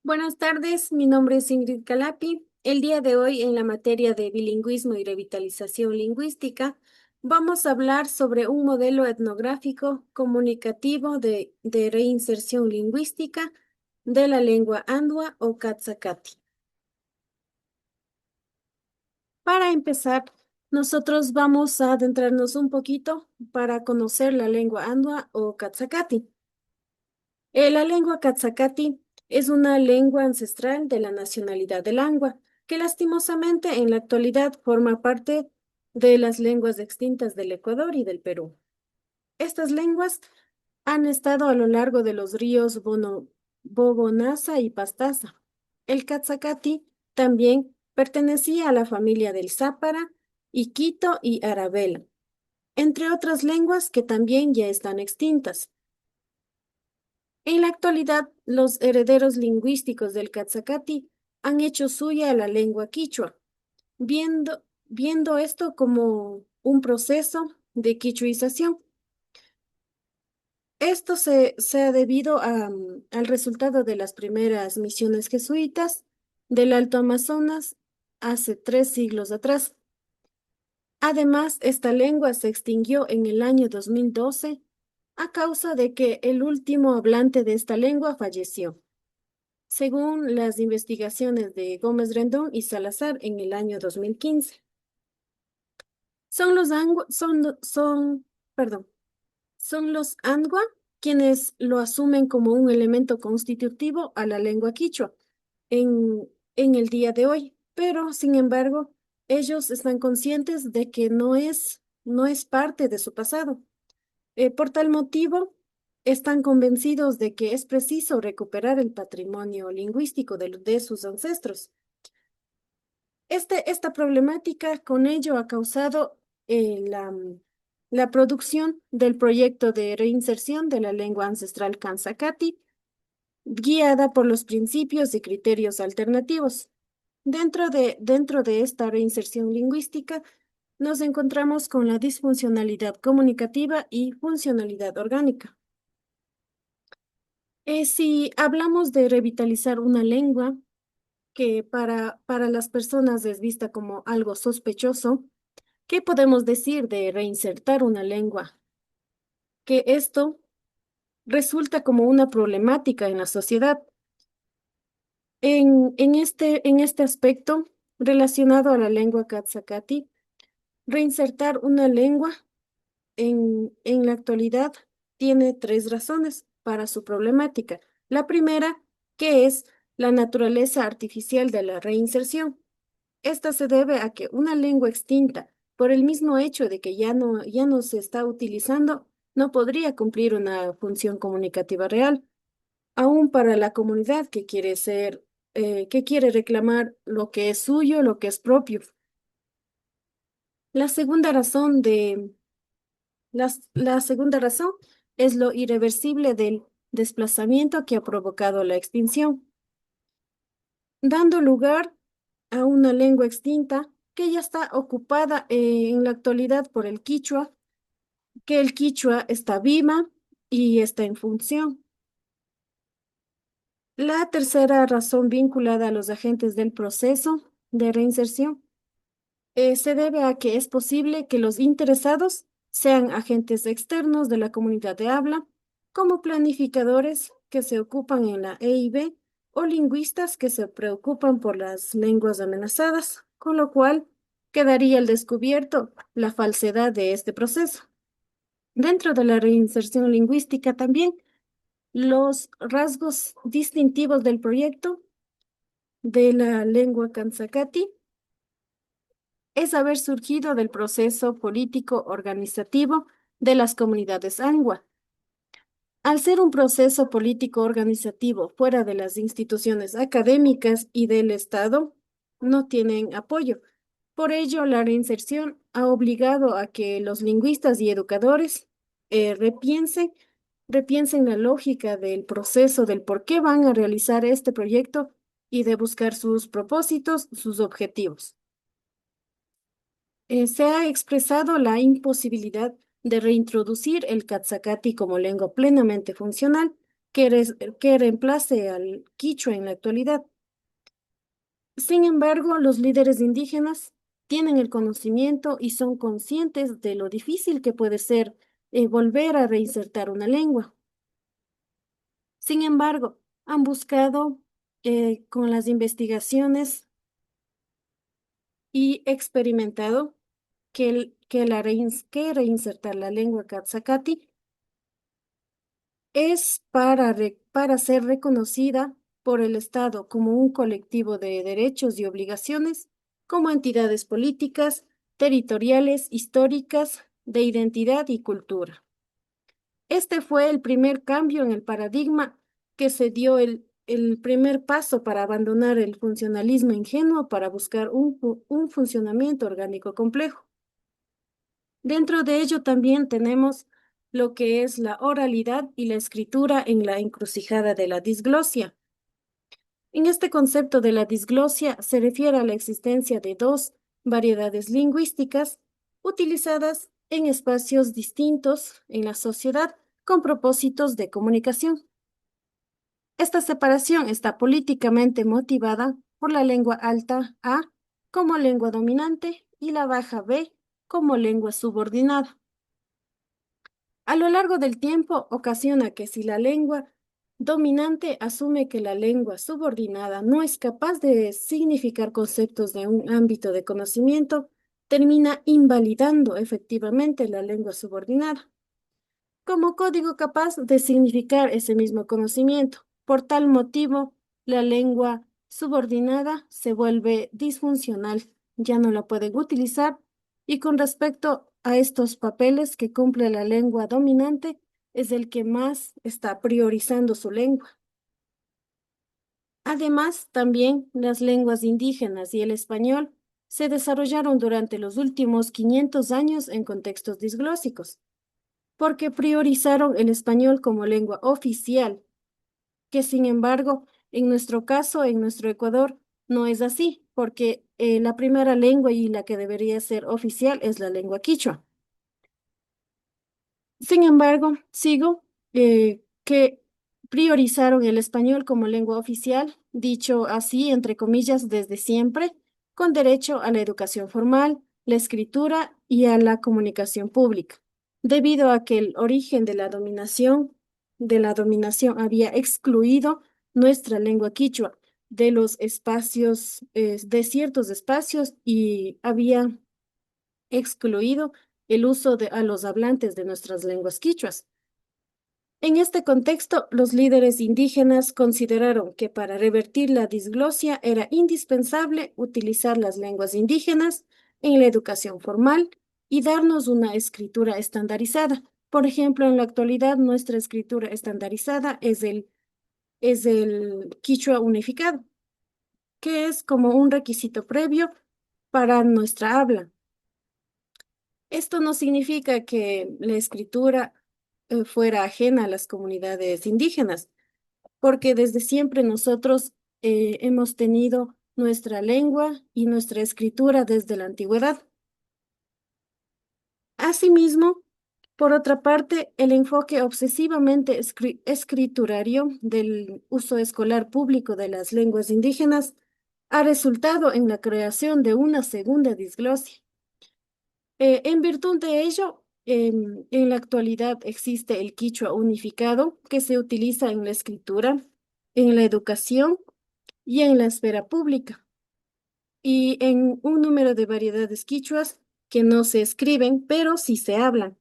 Buenas tardes, mi nombre es Ingrid Calapi. El día de hoy, en la materia de bilingüismo y revitalización lingüística, vamos a hablar sobre un modelo etnográfico comunicativo de reinserción lingüística de la lengua andua o Katsakati. Para empezar, nosotros vamos a adentrarnos un poquito para conocer la lengua andua o Katsakati. La lengua Katsakati es una lengua ancestral de la nacionalidad del Angwa, que lastimosamente en la actualidad forma parte de las lenguas extintas del Ecuador y del Perú. Estas lenguas han estado a lo largo de los ríos Bobonasa y Pastaza. El Katsakati también pertenecía a la familia del Zápara, Iquito y Arabela, entre otras lenguas que también ya están extintas. En la actualidad, los herederos lingüísticos del Katsakati han hecho suya la lengua quichua, viendo esto como un proceso de quichuización. Esto se ha debido al resultado de las primeras misiones jesuitas del Alto Amazonas hace 3 siglos atrás. Además, esta lengua se extinguió en el año 2012 a causa de que el último hablante de esta lengua falleció, según las investigaciones de Gómez Rendón y Salazar en el año 2015. Son los angua, perdón, son los angua quienes lo asumen como un elemento constitutivo a la lengua quichua en el día de hoy, pero sin embargo, ellos están conscientes de que no es parte de su pasado. Por tal motivo, están convencidos de que es preciso recuperar el patrimonio lingüístico de sus ancestros. Esta problemática con ello ha causado la producción del proyecto de reinserción de la lengua ancestral Kansakati, guiada por los principios y criterios alternativos. Dentro de esta reinserción lingüística, nos encontramos con la disfuncionalidad comunicativa y funcionalidad orgánica. Si hablamos de revitalizar una lengua que para las personas es vista como algo sospechoso, ¿qué podemos decir de reinsertar una lengua? Que esto resulta como una problemática en la sociedad. En este aspecto relacionado a la lengua Katsakati, reinsertar una lengua en la actualidad tiene tres razones para su problemática. La primera, que es la naturaleza artificial de la reinserción. Esta se debe a que una lengua extinta, por el mismo hecho de que ya no se está utilizando, no podría cumplir una función comunicativa real, aún para la comunidad que quiere reclamar lo que es suyo, lo que es propio. La segunda razón la segunda razón es lo irreversible del desplazamiento que ha provocado la extinción, dando lugar a una lengua extinta que ya está ocupada en la actualidad por el quichua, que el quichua está viva y está en función. La tercera razón vinculada a los agentes del proceso de reinserción se debe a que es posible que los interesados sean agentes externos de la comunidad de habla, como planificadores que se ocupan en la EIB o lingüistas que se preocupan por las lenguas amenazadas, con lo cual quedaría al descubierto la falsedad de este proceso. Dentro de la reinserción lingüística también, los rasgos distintivos del proyecto de la lengua Kansakati es haber surgido del proceso político organizativo de las comunidades angua. Al ser un proceso político organizativo fuera de las instituciones académicas y del Estado, no tienen apoyo. Por ello, la reinserción ha obligado a que los lingüistas y educadores repiensen la lógica del proceso, del por qué van a realizar este proyecto y de buscar sus propósitos, sus objetivos. Se ha expresado la imposibilidad de reintroducir el Katsakati como lengua plenamente funcional, que reemplace al quichua en la actualidad. Sin embargo, los líderes indígenas tienen el conocimiento y son conscientes de lo difícil que puede ser volver a reinsertar una lengua. Sin embargo, han buscado con las investigaciones y experimentado que reinsertar la lengua Katsakati es para ser reconocida por el Estado como un colectivo de derechos y obligaciones, como entidades políticas, territoriales, históricas, de identidad y cultura. Este fue el primer cambio en el paradigma que se dio el primer paso para abandonar el funcionalismo ingenuo para buscar un funcionamiento orgánico complejo. Dentro de ello también tenemos lo que es la oralidad y la escritura en la encrucijada de la disglosia. En este concepto de la disglosia se refiere a la existencia de dos variedades lingüísticas utilizadas en espacios distintos en la sociedad con propósitos de comunicación. Esta separación está políticamente motivada por la lengua alta A como lengua dominante y la baja B como lengua subordinada. A lo largo del tiempo ocasiona que si la lengua dominante asume que la lengua subordinada no es capaz de significar conceptos de un ámbito de conocimiento, termina invalidando efectivamente la lengua subordinada como código capaz de significar ese mismo conocimiento. Por tal motivo, la lengua subordinada se vuelve disfuncional, ya no la pueden utilizar y con respecto a estos papeles que cumple la lengua dominante, es el que más está priorizando su lengua. Además, también las lenguas indígenas y el español se desarrollaron durante los últimos 500 años en contextos disglósicos porque priorizaron el español como lengua oficial, que sin embargo, en nuestro caso, en nuestro Ecuador, no es así, porque la primera lengua y la que debería ser oficial es la lengua quichua. Sin embargo, sigo que priorizaron el español como lengua oficial, dicho así, entre comillas, desde siempre, con derecho a la educación formal, la escritura y a la comunicación pública, debido a que el origen de la dominación había excluido nuestra lengua quichua de los espacios, de ciertos espacios y había excluido el uso a los hablantes de nuestras lenguas quichuas. En este contexto, los líderes indígenas consideraron que para revertir la disglosia era indispensable utilizar las lenguas indígenas en la educación formal y darnos una escritura estandarizada. Por ejemplo, en la actualidad nuestra escritura estandarizada es el quichua unificado, que es como un requisito previo para nuestra habla. Esto no significa que la escritura fuera ajena a las comunidades indígenas, porque desde siempre nosotros hemos tenido nuestra lengua y nuestra escritura desde la antigüedad. Asimismo, por otra parte, el enfoque obsesivamente escriturario del uso escolar público de las lenguas indígenas ha resultado en la creación de una segunda disglosia. En virtud de ello, en la actualidad existe el quichua unificado que se utiliza en la escritura, en la educación y en la esfera pública, y en un número de variedades quichuas que no se escriben, pero sí se hablan,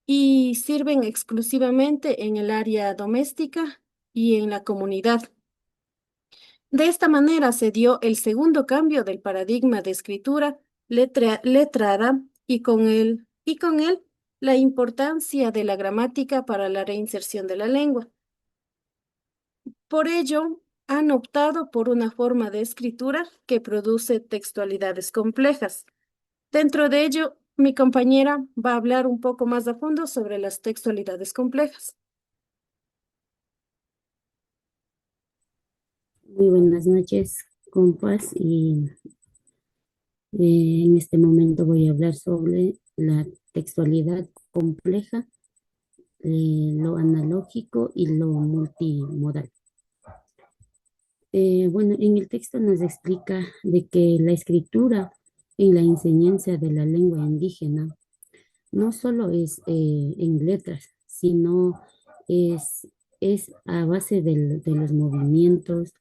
y sirven exclusivamente en el área doméstica y en la comunidad. De esta manera se dio el segundo cambio del paradigma de escritura letrada y con él la importancia de la gramática para la reinserción de la lengua. Por ello, han optado por una forma de escritura que produce textualidades complejas. Dentro de ello, mi compañera va a hablar un poco más a fondo sobre las textualidades complejas. Muy buenas noches, compas, y en este momento voy a hablar sobre la textualidad compleja lo analógico y lo multimodal. Bueno, en el texto nos explica de que la escritura en la enseñanza de la lengua indígena no solo es en letras, sino es, es a base de los movimientos,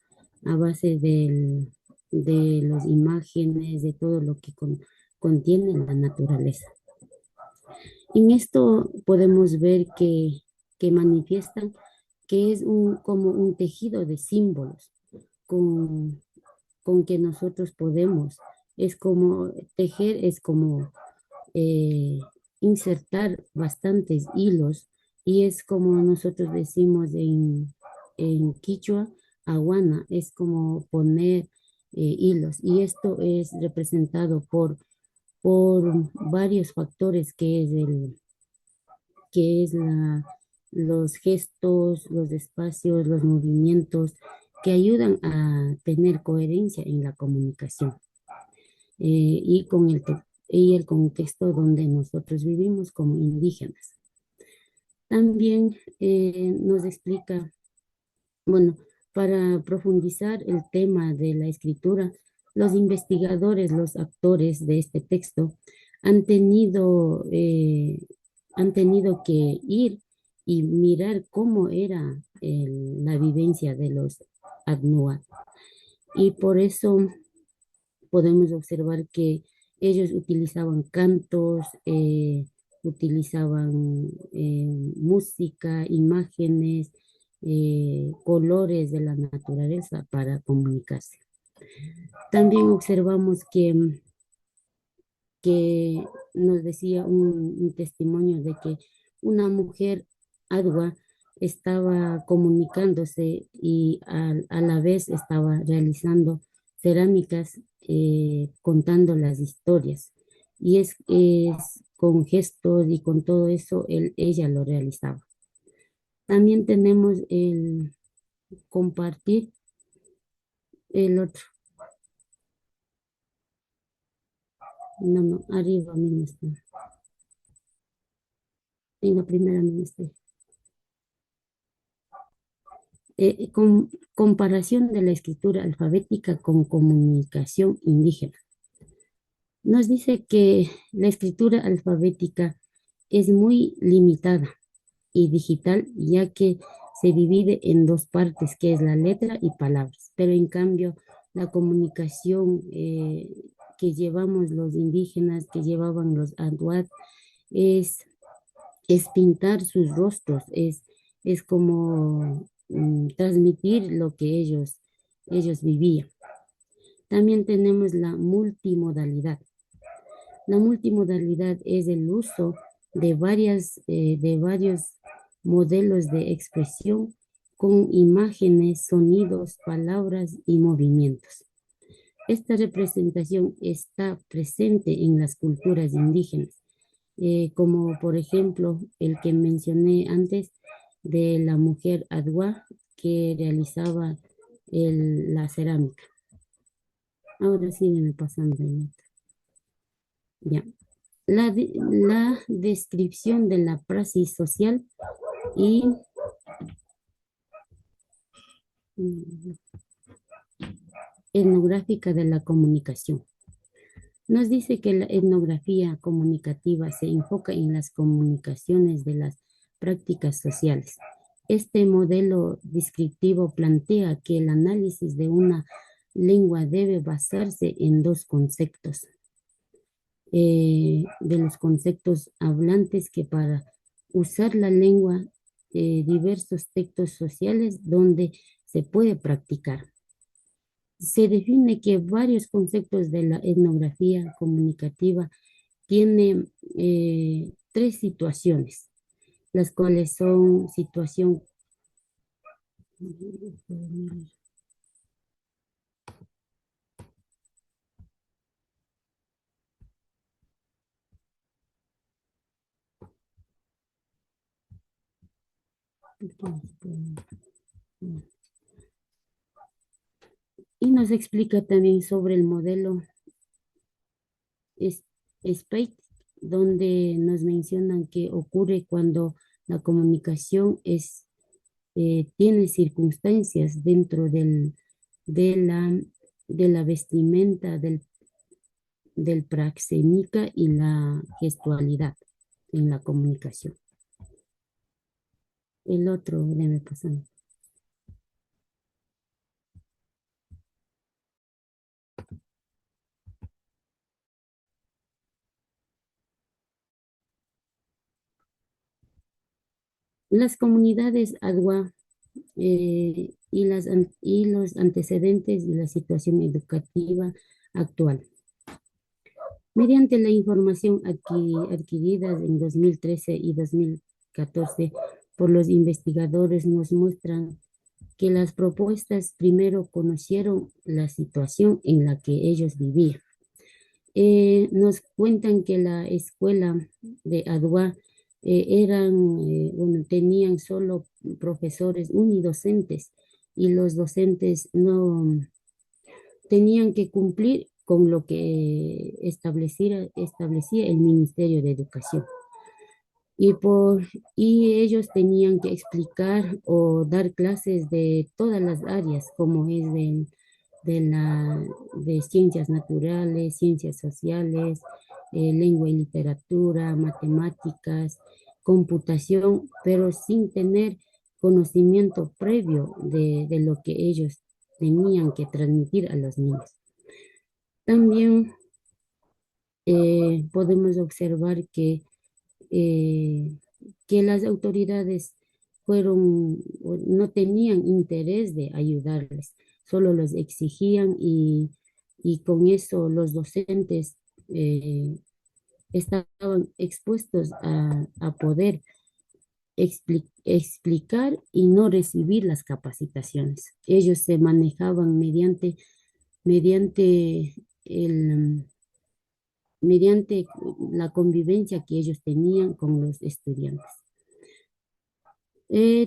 a base de las imágenes, de todo lo que contiene la naturaleza. En esto podemos ver que manifiestan que es como un tejido de símbolos con, con que nosotros podemos. Es como tejer, es como eh, insertar bastantes hilos y es como nosotros decimos en Quichua, aguana, es como poner hilos y esto es representado por varios factores que es los gestos, los espacios, los movimientos que ayudan a tener coherencia en la comunicación y y el contexto donde nosotros vivimos como indígenas. También nos explica, bueno, para profundizar el tema de la escritura, los investigadores, los actores de este texto han tenido, eh, han tenido que ir y mirar cómo era la vivencia de los Adnua. Y por eso podemos observar que ellos utilizaban cantos, utilizaban música, imágenes, colores de la naturaleza para comunicarse. También observamos que nos decía un testimonio de que una mujer adwa estaba comunicándose y a la vez estaba realizando cerámicas contando las historias. Y es con gestos y con todo eso ella lo realizaba. También tenemos el compartir el otro. No, no, arriba mismo está. En la primera mismo está. Comparación de la escritura alfabética con comunicación indígena. Nos dice que la escritura alfabética es muy limitada y digital, ya que se divide en dos partes, que es la letra y palabras. Pero en cambio, la comunicación que llevamos los indígenas, que llevaban los Aduat, es es pintar sus rostros, es como transmitir lo que ellos vivían. También tenemos la multimodalidad. La multimodalidad es el uso de varios modelos de expresión con imágenes, sonidos, palabras y movimientos. Esta representación está presente en las culturas indígenas como por ejemplo el que mencioné antes de la mujer Adwa que realizaba la cerámica. Ahora sígueme pasando. Ya. La descripción de la praxis social y mm, etnográfica de la comunicación. Nos dice que la etnografía comunicativa se enfoca en las comunicaciones de las prácticas sociales. Este modelo descriptivo plantea que el análisis de una lengua debe basarse en dos conceptos, de los conceptos hablantes que para usar la lengua, diversos textos sociales donde se puede practicar. Se define que varios conceptos de la etnografía comunicativa tienen tres situaciones, las cuales son situación, y nos explica también sobre el modelo SPACE, donde nos mencionan que ocurre cuando La comunicación tiene circunstancias dentro de la vestimenta del praxémica y la gestualidad en la comunicación. El otro, debe pasar. Las comunidades Adwa y los antecedentes de la situación educativa actual. Mediante la información adquirida en 2013 y 2014 por los investigadores nos muestran que las propuestas primero conocieron la situación en la que ellos vivían. Nos cuentan que la escuela de Adwa tenían solo profesores unidocentes y los docentes no tenían que cumplir con lo que establecía el Ministerio de Educación. Y ellos tenían que explicar o dar clases de todas las áreas, como es de ciencias naturales, ciencias sociales, lengua y literatura, matemáticas, computación, pero sin tener conocimiento previo de lo que ellos tenían que transmitir a los niños. También podemos observar eh, que las autoridades no tenían interés de ayudarles, solo los exigían y con eso los docentes estaban expuestos a poder explicar y no recibir las capacitaciones. Ellos se manejaban mediante el, mediante la convivencia que ellos tenían con los estudiantes.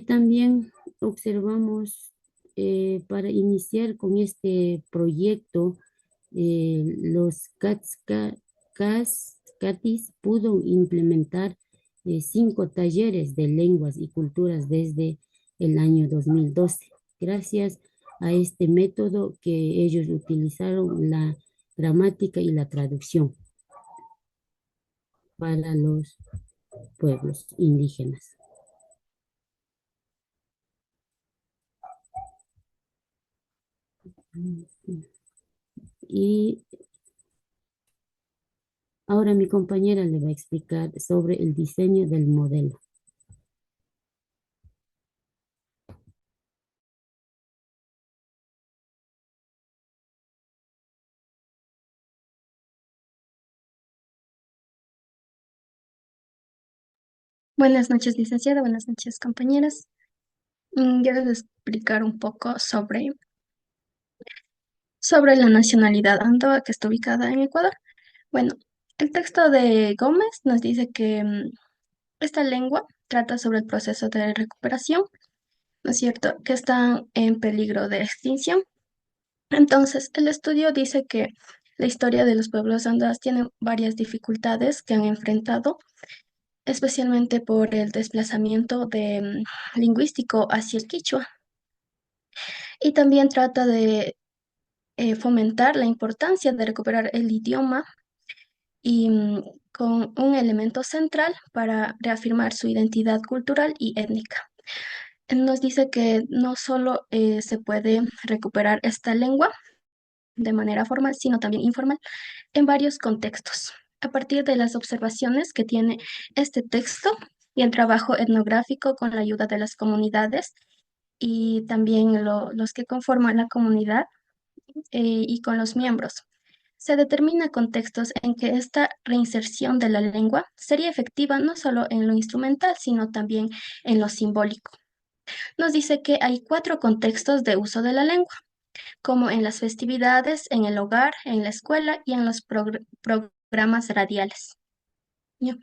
También observamos para iniciar con este proyecto, los CATIS pudo implementar 5 talleres de lenguas y culturas desde el año 2012. Gracias a este método que ellos utilizaron la gramática y la traducción para los pueblos indígenas. Y ahora mi compañera le va a explicar sobre el diseño del modelo. Buenas noches, licenciada. Buenas noches, compañeras. Yo les voy a explicar un poco sobre la nacionalidad Andoa, que está ubicada en Ecuador. Bueno, el texto de Gómez nos dice que esta lengua trata sobre el proceso de recuperación, ¿no es cierto?, que están en peligro de extinción. Entonces, el estudio dice que la historia de los pueblos andoas tiene varias dificultades que han enfrentado, especialmente por el desplazamiento lingüístico hacia el quichua. Y también trata de fomentar la importancia de recuperar el idioma y con un elemento central para reafirmar su identidad cultural y étnica. Nos dice que no solo se puede recuperar esta lengua de manera formal, sino también informal, en varios contextos. A partir de las observaciones que tiene este texto y el trabajo etnográfico con la ayuda de las comunidades y también los que conforman la comunidad, y con los miembros. Se determina contextos en que esta reinserción de la lengua sería efectiva no solo en lo instrumental, sino también en lo simbólico. Nos dice que hay 4 contextos de uso de la lengua, como en las festividades, en el hogar, en la escuela y en los programas radiales. Ya.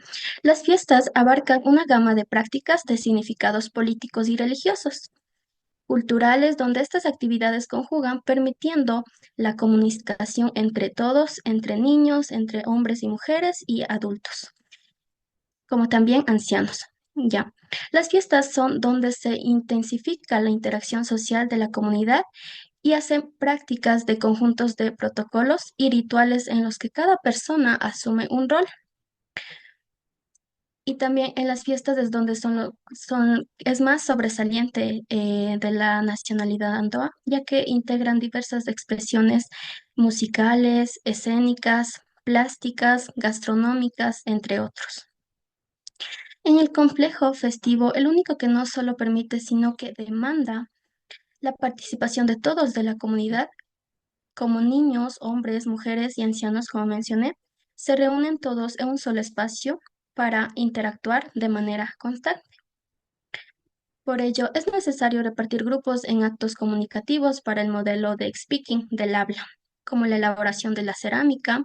Las fiestas abarcan una gama de prácticas de significados políticos y religiosos, culturales, donde estas actividades conjugan, permitiendo la comunicación entre todos, entre niños, entre hombres y mujeres y adultos, como también ancianos. Ya. Las fiestas son donde se intensifica la interacción social de la comunidad y hacen prácticas de conjuntos de protocolos y rituales en los que cada persona asume un rol. Y también en las fiestas es donde es más sobresaliente de la nacionalidad andoa, ya que integran diversas expresiones musicales, escénicas, plásticas, gastronómicas, entre otros. En el complejo festivo, el único que no solo permite, sino que demanda la participación de todos de la comunidad, como niños, hombres, mujeres y ancianos, como mencioné, se reúnen todos en un solo espacio para interactuar de manera constante. Por ello, es necesario repartir grupos en actos comunicativos para el modelo de speaking del habla, como la elaboración de la cerámica,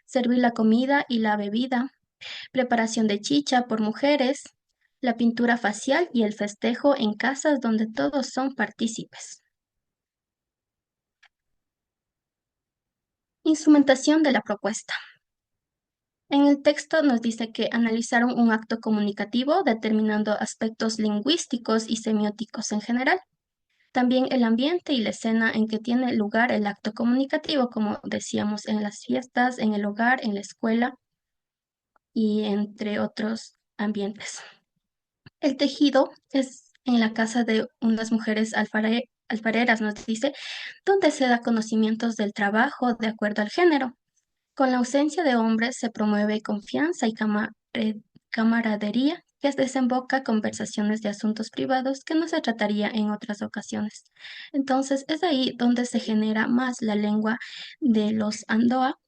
servir la comida y la bebida, preparación de chicha por mujeres, la pintura facial y el festejo en casas donde todos son partícipes. Instrumentación de la propuesta. En el texto nos dice que analizaron un acto comunicativo determinando aspectos lingüísticos y semióticos en general. También el ambiente y la escena en que tiene lugar el acto comunicativo, como decíamos, en las fiestas, en el hogar, en la escuela y entre otros ambientes. El tejido es en la casa de unas mujeres alfareras, nos dice, donde se da conocimientos del trabajo de acuerdo al género. Con la ausencia de hombres se promueve confianza y camaradería que desemboca conversaciones de asuntos privados que no se trataría en otras ocasiones. Entonces es ahí donde se genera más la lengua de los Andoa.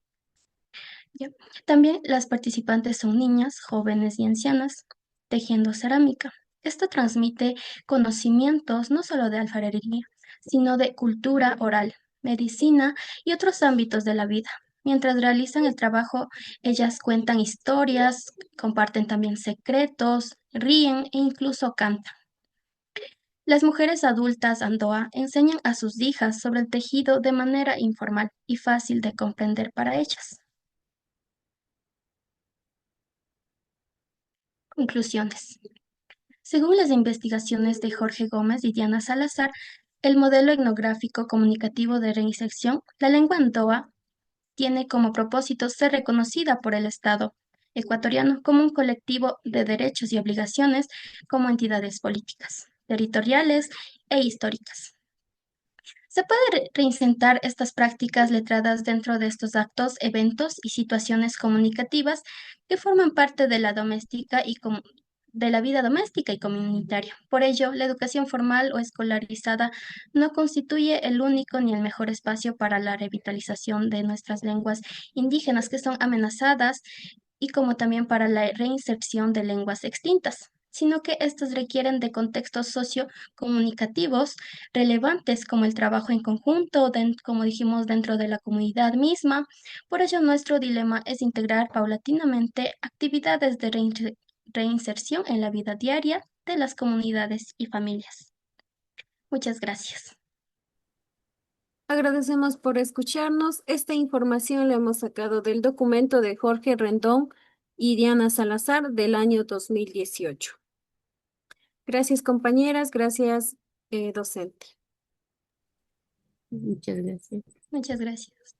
¿Ya? También las participantes son niñas, jóvenes y ancianas, tejiendo cerámica. Esto transmite conocimientos no solo de alfarería, sino de cultura oral, medicina y otros ámbitos de la vida. Mientras realizan el trabajo, ellas cuentan historias, comparten también secretos, ríen e incluso cantan. Las mujeres adultas Andoa enseñan a sus hijas sobre el tejido de manera informal y fácil de comprender para ellas. Conclusiones. Según las investigaciones de Jorge Gómez y Diana Salazar, el modelo etnográfico comunicativo de reinserción, la lengua andoa tiene como propósito ser reconocida por el Estado ecuatoriano como un colectivo de derechos y obligaciones como entidades políticas, territoriales e históricas. Se puede reinsentar estas prácticas letradas dentro de estos actos, eventos y situaciones comunicativas que forman parte de la de la vida doméstica y comunitaria. Por ello, la educación formal o escolarizada no constituye el único ni el mejor espacio para la revitalización de nuestras lenguas indígenas que son amenazadas y como también para la reinserción de lenguas extintas, sino que estas requieren de contextos sociocomunicativos relevantes como el trabajo en conjunto, como dijimos, dentro de la comunidad misma. Por ello, nuestro dilema es integrar paulatinamente actividades de reinserción en la vida diaria de las comunidades y familias. Muchas gracias. Agradecemos por escucharnos. Esta información la hemos sacado del documento de Jorge Rendón y Diana Salazar del año 2018. Gracias, compañeras. Gracias, docente. Muchas gracias. Muchas gracias.